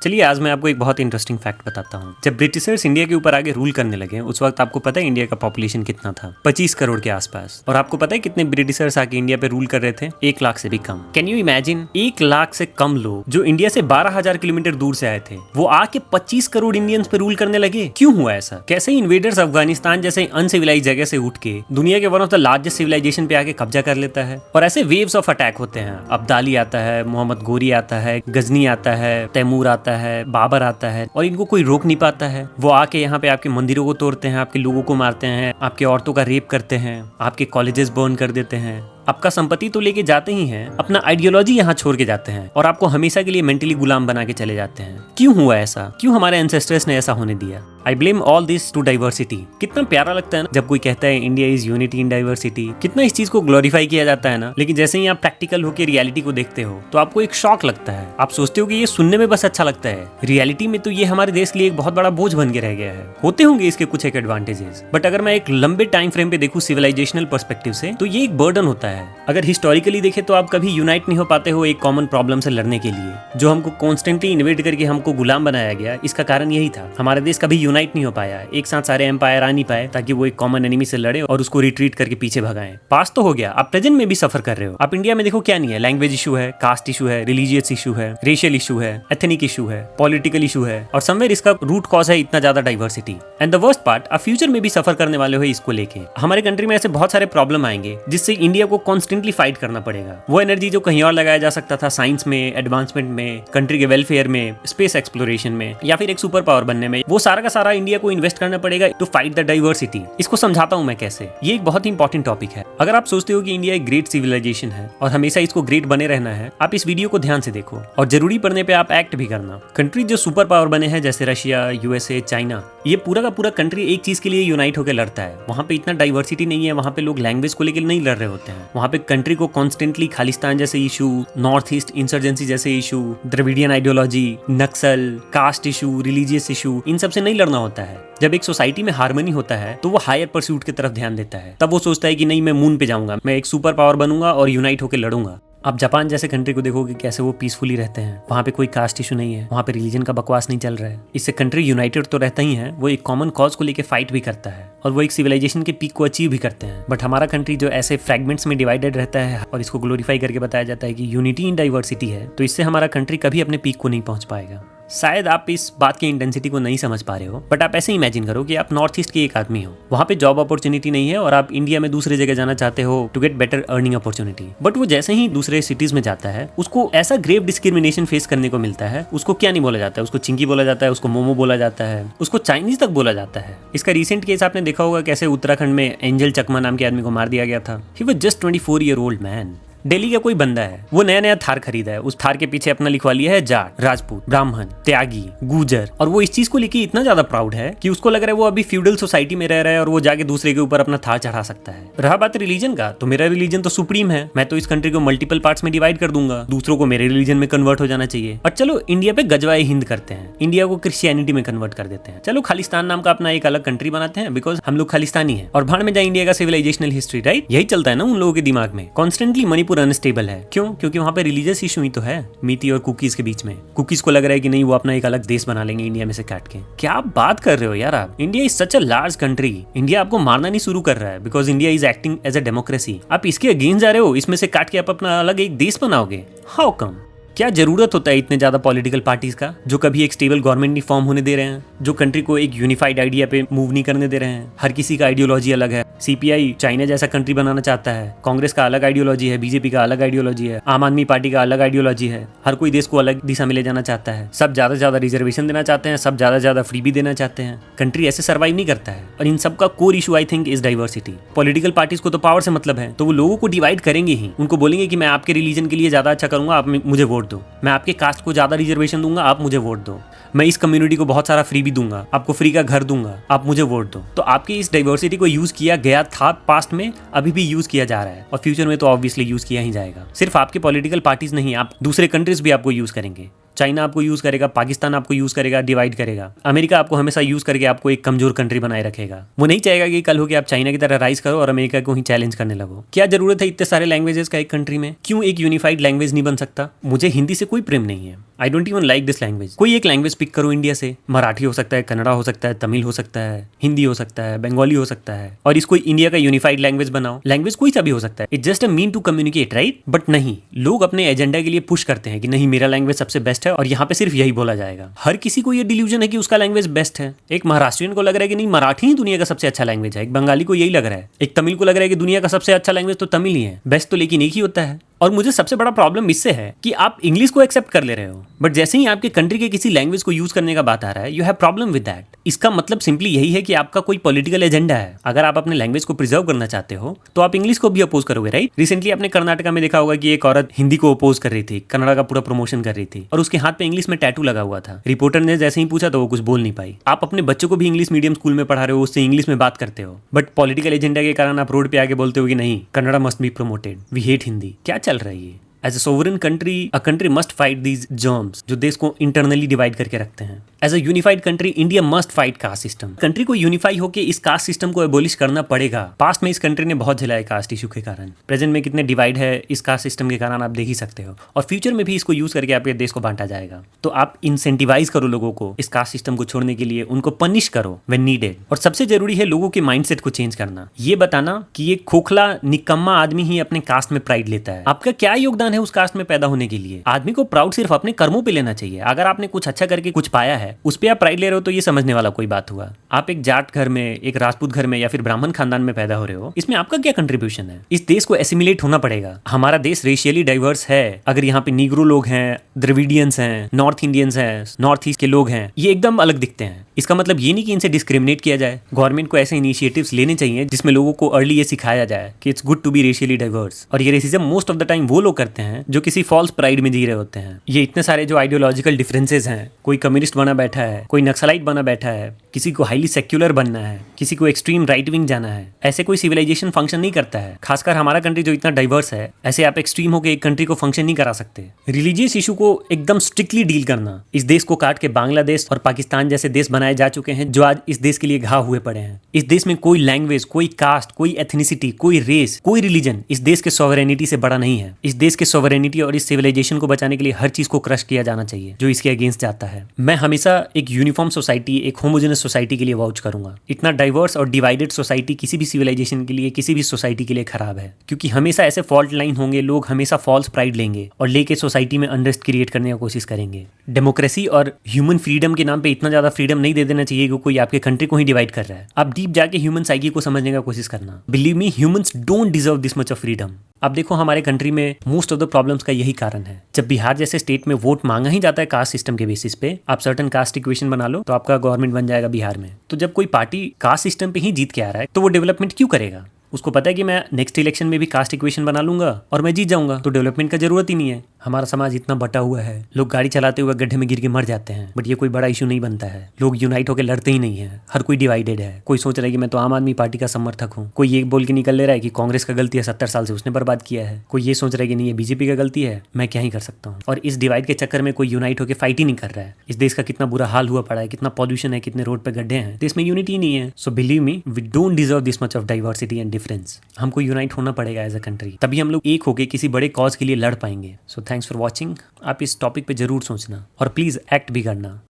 चलिए आज मैं आपको एक बहुत इंटरेस्टिंग फैक्ट बताता हूँ। जब ब्रिटिशर्स इंडिया के ऊपर आगे रूल करने लगे उस वक्त आपको पता है इंडिया का पॉपुलेशन कितना था? 25 करोड़ के आसपास। और आपको पता है कितने ब्रिटिशर्स आके इंडिया पे रूल कर रहे थे? 1 लाख से भी कम। Can you imagine? 1 लाख से कम लोग जो इंडिया से 12,000 किलोमीटर दूर से आए थे वो आके 25 करोड़ इंडियंस पे रूल करने लगे। क्यों हुआ ऐसा? कैसे इन्वेडर्स अफगानिस्तान जैसे अनसिविलाइज जगह से उठ के दुनिया के one of the largest civilization पे आके कब्जा कर लेता है? और ऐसे वेव्स ऑफ अटैक होते हैं। अब्दाली आता है, मोहम्मद गोरी आता है, गजनी आता है, तैमूर आता है, बाबर आता है और इनको कोई रोक नहीं पाता है। वो आके यहाँ पे आपके मंदिरों को तोड़ते हैं, आपके लोगों को मारते हैं, आपके औरतों का रेप करते हैं, आपके कॉलेजेस बर्न कर देते हैं, आपका संपत्ति तो लेके जाते ही हैं, अपना आइडियोलॉजी यहाँ छोड़ के जाते हैं और आपको हमेशा के लिए मेंटली गुलाम बना के चले जाते हैं। क्यों हुआ ऐसा? क्यों हमारे एंसेस्टर्स ने ऐसा होने दिया? I blame all this to diversity. कितना प्यारा लगता है ना जब कोई कहता है India is unity in diversity. कितना इस चीज को ग्लोरीफाई किया जाता है ना, लेकिन जैसे ही आप प्रैक्टिकल होकर रियलिटी को देखते हो तो आपको एक शॉक लगता है। आप सोचते हो कि ये सुनने में बस अच्छा लगता है, रियलिटी में तो ये हमारे देश के लिए एक बहुत बड़ा बोझ बन के रह गया है। होते होंगे इसके कुछ एक एडवांटेजेस, बट अगर मैं एक लंबे टाइम फ्रेम पे देखूं सिविलाइजेशनल पर्सपेक्टिव से तो ये एक बर्डन होता है। अगर हिस्टोरिकली देखे तो आप कभी यूनाइट नहीं हो पाते हो एक कॉमन प्रॉब्लम से लड़ने के लिए, जो हमको कॉन्स्टेंटली इन्वेड करके हमको गुलाम बनाया गया। इसका कारण यही था, हमारा देश कभी यूनाइट नहीं हो पाया, एक साथ सारे एम्पायर आ नहीं पाए ताकि वो एक कॉमन एनिमी से लड़े और उसको रिट्रीट करके पीछे भगाएं। पास तो हो गया, आप प्रेजेंट में भी सफर कर रहे हो। आप इंडिया में देखो क्या नहीं है, लैंग्वेज इशू है, कास्ट इशू है, रिलीजियस इशू है, रेशियल इशू है, एथनिक इशू है, पॉलिटिकल इशू है और समवेयर इसका रूट कॉज है इतना ज्यादा diversity. And the worst part, आप फ्यूचर में भी सफर करने वाले हो इसको लेके। हमारे कंट्री में ऐसे बहुत सारे प्रॉब्लम आएंगे जिससे इंडिया को कॉन्स्टेंटली फाइट करना पड़ेगा। वो एनर्जी जो कहीं और लगाया जा सकता था, साइंस में, एडवांसमेंट में, कंट्री के वेलफेयर में, स्पेस एक्सप्लोरेशन में या फिर एक सुपर पावर बनने में, वो सारा का सारा इंडिया को इन्वेस्ट करना पड़ेगा टू फाइट द डाइवर्सिटी। इसको समझाता हूं मैं कैसे। ये एक बहुत ही इंपॉर्टेंट टॉपिक है। अगर आप सोचते हो कि इंडिया एक ग्रेट सिविलाइजेशन है और हमेशा इसको ग्रेट बने रहना है, आप इस वीडियो को ध्यान से देखो और जरूरी पड़ने पे आप एक्ट भी करना। कंट्री जो सुपर पावर बने हैं जैसे रशिया, यूएसए, चाइना, ये पूरा का पूरा कंट्री एक चीज के लिए यूनाइट होकर लड़ता है। वहाँ पे इतना डाइवर्सिटी नहीं है, वहाँ पे लोग लैंग्वेज को लेकर नहीं लड़ रहे होते हैं। वहाँ पे कंट्री को कॉन्स्टेंटली खालिस्तान जैसे इशू, नॉर्थ ईस्ट इंसर्जेंसी जैसे इशू, द्रविडियन आइडियोलॉजी, नक्सल, कास्ट इशू, रिलीजियस इशू, इन सब से नहीं लड़ना होता है। जब एक सोसाइटी में हार्मनी होता है तो वो हायर परस्यूट की तरफ ध्यान देता है। तब वो सोचता है कि नहीं, मैं मून पे जाऊंगा, मैं एक सुपर पावर बनूंगा और यूनाइट होकर लड़ूंगा। आप जापान जैसे कंट्री को देखोगे कैसे वो पीसफुली रहते हैं। वहाँ पे कोई कास्ट इशू नहीं है, वहाँ पे रिलीजन का बकवास नहीं चल रहा है। इससे कंट्री यूनाइटेड तो रहता ही है, वो एक कॉमन कॉज को लेके फाइट भी करता है और वो एक सिविलाइजेशन के पीक को अचीव भी करते हैं। बट हमारा कंट्री जो ऐसे फ्रैगमेंट्स में डिवाइडेड रहता है और इसको ग्लोरीफाई करके बताया जाता है कि यूनिटी इन डाइवर्सिटी है, तो इससे हमारा कंट्री कभी अपने पीक को नहीं पहुंच पाएगा। शायद आप इस बात की इंटेंसिटी को नहीं समझ पा रहे हो, बट आप ऐसे इमेजिन करो कि आप नॉर्थ ईस्ट के एक आदमी हो, वहाँ पे जॉब अपॉर्चुनिटी नहीं है और आप इंडिया में दूसरे जगह जाना चाहते हो to get better earning opportunity. But वो जैसे ही दूसरे सिटीज में जाता है उसको ऐसा ग्रेव डिस्क्रिमिनेशन फेस करने को मिलता है। उसको क्या नहीं बोला जाता है, उसको चिंकी बोला जाता है, उसको मोमो बोला जाता है, उसको चाइनीज तक बोला जाता है। इसका रिसेंट केस आपने देखा होगा कैसे उत्तराखंड में एंजल चकमा नाम के आदमी को मार दिया गया था। He was just 24 year old man. Delhi का कोई बंदा है, वो नया नया थार खरीदा है, उस थार के पीछे अपना लिखवा लिया है जाट, राजपूत, ब्राह्मण, त्यागी, गुजर, और वो इस चीज को लेके इतना ज्यादा प्राउड है कि उसको लग रहा है वो अभी फ्यूडल सोसाइटी में रह रहा है और वो जाके दूसरे के ऊपर अपना थार चढ़ा सकता है। रहा बात रिलीजन का, तो मेरा रिलीजन तो सुप्रीम है, मैं तो इस कंट्री को मल्टीपल पार्ट्स में डिवाइड कर दूंगा, दूसरों को मेरे रिलीजन में कन्वर्ट हो जाना चाहिए। और चलो इंडिया पे गजवाए हिंद करते हैं, इंडिया को क्रिश्चियनिटी में कन्वर्ट कर देते हैं। चलो खालिस्तान नाम का अपना एक अलग कंट्री बनाते हैं बिकॉज हम लोग खालिस्तानी है और भाड़ में जाए इंडिया का सिविलाइजेशनल हिस्ट्री, राइट? यही चलता है ना उन लोगों के दिमाग में। कॉन्स्टेंटली मणिपुर अनस्टेबल है, क्यों? क्योंकि वहाँ पे रिलीजियस इशू ही तो है, मीती और कुकीज के बीच में। कुकीज को लग रहा है कि नहीं, वो अपना एक अलग देश बना लेंगे इंडिया में से काट के। क्या आप बात कर रहे हो यार? आप, India is such a large country. India आपको मारना नहीं शुरू कर रहा है because India is acting as a democracy. आप इसके अगेंस्ट जा रहे हो, इसमें से काट के आप अपना अलग एक देश बनाओगे। How come? क्या जरूरत होता है इतने ज्यादा पॉलिटिकल पार्टीज का जो कभी एक स्टेबल गवर्नमेंट नहीं फॉर्म होने दे रहे हैं, जो कंट्री को एक यूनिफाइड आइडिया पे मूव नहीं करने दे रहे हैं? हर किसी का आइडियोलॉजी अलग है। सीपीआई चाइना जैसा कंट्री बनाना चाहता है, कांग्रेस का अलग आइडियोलॉजी है, बीजेपी का अलग आइडियोलॉजी है, आम आदमी पार्टी का अलग आइडियोलॉजी है। हर कोई देश को अलग दिशा में ले जाना चाहता है, सब ज्यादा से ज्यादा रिजर्वेशन देना चाहते हैं, सब ज्यादा से ज्यादा फ्री भी देना चाहते हैं। कंट्री ऐसे सर्वाइव नहीं करता है और इन सब का core issue I think is diversity. Political parties को तो पावर से मतलब है, तो वो लोगों को डिवाइड करेंगे ही। उनको बोलेंगे कि मैं आपके रिलीजन के लिए ज्यादा अच्छा करूंगा, आप मुझे वोट दो। मैं आपके कास्ट को ज्यादा रिजर्वेशन दूंगा, आप मुझे वोट दो। मैं इस कम्युनिटी को बहुत सारा फ्री भी दूंगा, आपको फ्री का घर दूंगा, आप मुझे वोट दो। तो आपकी इस डाइवर्सिटी को यूज किया गया था पास्ट में, अभी भी यूज किया जा रहा है और फ्यूचर में तो ऑब्वियसली यूज किया ही जाएगा। सिर्फ आपके पॉलिटिकल पार्टीज नहीं, आप दूसरे कंट्रीज भी आपको यूज करेंगे। चाइना आपको यूज करेगा, पाकिस्तान आपको यूज करेगा, डिवाइड करेगा। अमेरिका आपको हमेशा यूज करके आपको एक कमजोर कंट्री बनाए रखेगा। वो नहीं चाहेगा कि कल हो के आप चाइना की तरह राइज करो और अमेरिका को ही चैलेंज करने लगो। क्या जरूरत है इतने सारे लैंग्वेजेस का एक कंट्री में? क्यों एक यूनिफाइड लैंग्वेज नहीं बन सकता? मुझे हिंदी से कोई प्रेम नहीं है, I don't even like this language. कोई एक लैंग्वेज पिक करो इंडिया से, मराठी हो सकता है, कन्नड़ा हो सकता है, तमिल हो सकता है, हिंदी हो सकता है, बंगाली हो सकता है, और इसको इंडिया का यूनिफाइड लैंग्वेज बनाओ। लैंग्वेज कोई सा भी हो सकता है, it's just a mean to communicate, right? But नहीं, लोग अपने एजेंडा के लिए पुश करते हैं कि नहीं मेरा लैंग्वेज सबसे बेस्ट है और यहाँ पे सिर्फ यही बोला जाएगा। हर किसी को ये डिल्यूजन है कि उसका लैंग्वेज बेस्ट है। एक महाराष्ट्रियन को लग रहा है कि नहीं मराठी ही दुनिया का सबसे अच्छा लैंग्वेज है, एक बंगाली को यही लग रहा है, एक तमिल को लग रहा है कि दुनिया का सबसे अच्छा लैंग्वेज तो तमिल ही है। बेस्ट तो लेकिन एक ही होता है। और मुझे सबसे बड़ा प्रॉब्लम इससे है कि आप इंग्लिश को एक्सेप्ट कर ले रहे हो, बट जैसे ही आपके कंट्री के किसी लैंग्वेज को यूज करने का बात आ रहा है, you have problem with that. इसका मतलब सिंपली यही है कि आपका कोई पॉलिटिकल एजेंडा है। अगर आप अपने लैंग्वेज को प्रिजर्व करना चाहते हो तो आप इंग्लिश को भी अपोज करोगे, राइट? रिसेंटली आपने कर्नाटका में देखा होगा कि एक औरत हिंदी को अपोज कर रही थी, कन्नड़ा का पूरा प्रमोशन कर रही थी, और उसके हाथ पे इंग्लिश में टैटू लगा हुआ था। रिपोर्टर ने जैसे ही पूछा तो वो कुछ बोल नहीं पाई। आप अपने बच्चों को भी इंग्लिश मीडियम स्कूल में पढ़ा रहे हो, उससे इंग्लिश में बात करते हो, बट पॉलिटिकल एजेंडा के कारण आप रोड पे आके बोलते हो कि नहीं Kannada must be promoted, we hate Hindi. क्या चल रहा है ये? As a sovereign country, a country must fight these germs जो देश को इंटरनली डिवाइड करके रखते हैं। As a unified country, India must fight caste system. Country को यूनिफाई होकर इस कास्ट सिस्टम को एबोलिश करना पड़ेगा। पास्ट में इस कंट्री ने बहुत झेला है कास्ट इशू के कारण। प्रेजेंट में कितने डिवाइड है इस कास्ट सिस्टम के कारण आप देख ही सकते हो, और फ्यूचर में भी इसको यूज करके आपके देश को बांटा जाएगा। तो आप इंसेंटिवाइज करो लोगों को इस कास्ट सिस्टम को छोड़ने के लिए, उनको पनिश करो व्हेन नीडेड। और सबसे जरूरी है लोगों के माइंडसेट को चेंज करना, ये बताना कि ये खोखला निकम्मा आदमी ही अपने कास्ट में प्राइड लेता है। आपका क्या योगदान है उस कास्ट में पैदा होने के लिए? आदमी को प्राउड सिर्फ अपने कर्मों पे लेना चाहिए। अगर आपने कुछ अच्छा करके कुछ पाया है उस पे आप प्राइड ले रहे हो तो ये समझने वाला कोई बात हुआ। आप एक जाट घर में, एक राजपूत घर में या फिर ब्राह्मण खानदान में पैदा हो रहे हो, इसमें आपका क्या कंट्रीब्यूशन है? इस देश को एसिमिलेट होना पड़ेगा। हमारा देश रेशियली डाइवर्स है। अगर यहाँ पे नीग्रो लोग हैं, द्रविडियंस हैं, नॉर्थ इंडियंस हैं, नॉर्थ ईस्ट के लोग हैं, ये एकदम अलग दिखते हैं। इसका मतलब ये नहीं कि इनसे डिस्क्रिमिनेट किया जाए। गवर्नमेंट को ऐसे इनिशिएटिव्स लेने चाहिए जिसमें लोगों को अर्ली ये सिखाया जाए कि it's good to be racially diverse. और ये racism most of the time वो लोग करते हैं जो किसी फॉल्स प्राइड में जी रहे होते हैं। ये इतने सारे जो आइडियोलॉजिकल डिफरेंसेस हैं, कोई कम्युनिस्ट बना बैठा है, कोई नक्सलाइट बना बैठा है, किसी को हाईली सेक्युलर बनना है, किसी को एक्सट्रीम राइट विंग जाना है, ऐसे कोई सिविलाइजेशन फंक्शन नहीं करता है। खासकर हमारा कंट्री जो इतना डाइवर्स है, ऐसे आप एक्सट्रीम होकर एक कंट्री को फंक्शन नहीं करा सकते। रिलीजियस इशू को एकदम स्ट्रिक्टली डील करना। इस देश को काट के बांग्लादेश और पाकिस्तान जैसे देश बनाए जा चुके हैं जो आज इस देश के लिए घाव हुए पड़े हैं। इस देश में कोई लैंग्वेज, कोई कास्ट, कोई एथनिसिटी, कोई रेस, कोई रिलीजन इस देश के सॉवरेनिटी से बड़ा नहीं है। इस देश के सॉवरेनिटी और इस सिविलाइजेशन को बचाने के लिए हर चीज को क्रश किया जाना चाहिए जो इसके अगेंस्ट जाता है। मैं हमेशा एक यूनिफॉर्म सोसाइटी, एक होमोजेनस सोसाइटी के लिए वाउच करूंगा। इतना डाइवर्स और डिवाइडेड सोसाइटी किसी भी सिविलाइजेशन के लिए, किसी भी सोसाइटी के लिए खराब है, क्योंकि हमेशा ऐसे फॉल्ट लाइन होंगे, लोग हमेशा फॉल्स प्राइड लेंगे और लेके सोसाइटी में अनरेस्ट क्रिएट करने की कोशिश करेंगे। डेमोक्रेसी और ह्यूमन फ्रीडम के नाम पे इतना ज्यादा फ्रीडम नहीं दे देना चाहिए कि कोई आपके कंट्री को ही डिवाइड कर रहा है। आप डीप जाके ह्यूमन साइकी को समझने का कोशिश करना। Believe me, humans don't deserve this much of freedom. अब देखो हमारे कंट्री में मोस्ट ऑफ द प्रॉब्लम्स का यही कारण है। जब बिहार जैसे स्टेट में वोट मांगा ही जाता है कास्ट सिस्टम के बेसिस पे, आप सर्टन कास्ट इक्वेशन बना लो तो आपका गवर्नमेंट बन जाएगा बिहार में। तो जब कोई पार्टी कास्ट सिस्टम पे ही जीत के आ रहा है तो वो डेवलपमेंट क्यों करेगा? उसको पता है कि मैं नेक्स्ट इलेक्शन में भी कास्ट इक्वेशन बना लूंगा और मैं जीत जाऊंगा, तो डेवलपमेंट का जरूरत ही नहीं है। हमारा समाज इतना बटा हुआ है, लोग गाड़ी चलाते हुए गड्ढे में गिर के मर जाते हैं, बट ये कोई बड़ा इशू नहीं बनता है। लोग यूनाइट होकर लड़ते ही नहीं है, हर कोई डिवाइडेड है। कोई सोच रहा है कि मैं तो आम आदमी पार्टी का समर्थक हूँ, कोई ये बोल के निकल ले रहा है कि कांग्रेस का गलती है, 70 साल से उसने बर्बाद किया है। कोई ये सोच रहा है कि नहीं ये बीजेपी का गलती है, मैं क्या ही कर सकता हूँ। और इस डिवाइड के चक्कर में कोई यूनाइट होकर फाइट ही नहीं कर रहा है। इस देश का कितना बुरा हाल हुआ पड़ा है, कितना पॉल्यूशन है, कितने रोड पे गड्ढे हैं, देश में यूनिटी नहीं है। So believe me, we don't deserve this much of diversity and difference. हमको यूनाइट होना पड़ेगा एज अ कंट्री, तभी हम लोग एक होकर किसी बड़े कॉज के लिए लड़ पाएंगे। So thanks for watching. आप इस टॉपिक पे जरूर सोचना और प्लीज एक्ट भी करना।